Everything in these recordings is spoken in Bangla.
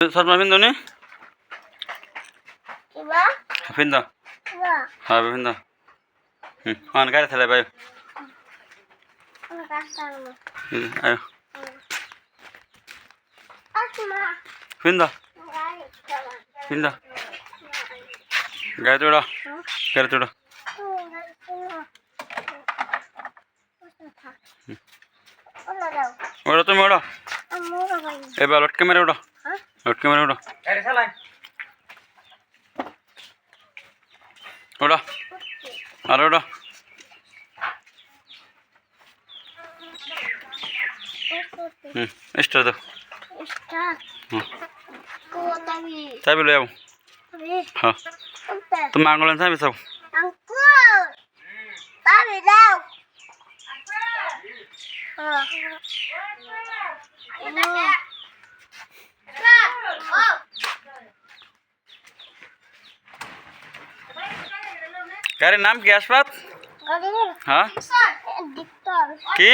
Sarma pindu ni? Pindu. Ha pindu. An gari thale bayo. Ayo. Pindu. Pindu. Gari tuda. Gari tuda. Oda তুমি ওড়ো এবার লটকে মেরে ওড়ো লটকে মেরে ওড়ো ওড়ো আর ওড়ো স্টার দাও চাবি লই যাও হ্যাঁ তুমি আঙুলেন চাবি চাও গাড়ির নাম কি আশফাত হ্যাঁ কি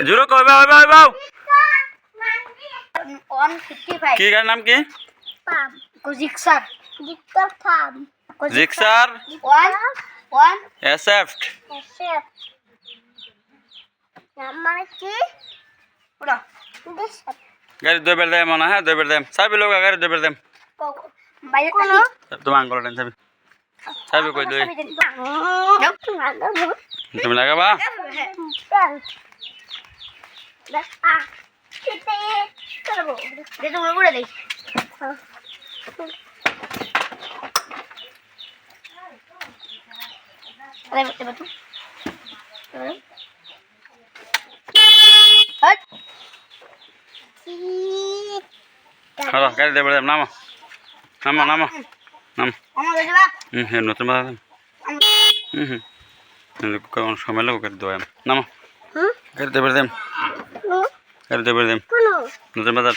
জুরো কইবা হইবা হইবা কি গাড়ির নাম কি জিক্সার জিক্সার এসএফ মানে কি ওরা গাড়ি দুইবার দেয় মনে হ্যাঁ দুইবার দেয় চাবি লোক গাড়ি দুইবার দেয় বাইরে কোন তোমার আঙ্গুল দেন চাবি চাবি কই দই তুমি লাগাবা হ্যালো গাড়ি দেবার দেব নামো নামো নামো নাম হ্যাঁ নতুন বাধা কোন সময় লোক দোয়াম নামো গাড়ি দেবার দেম গাড়ি দেবার দেম নতুন বাজার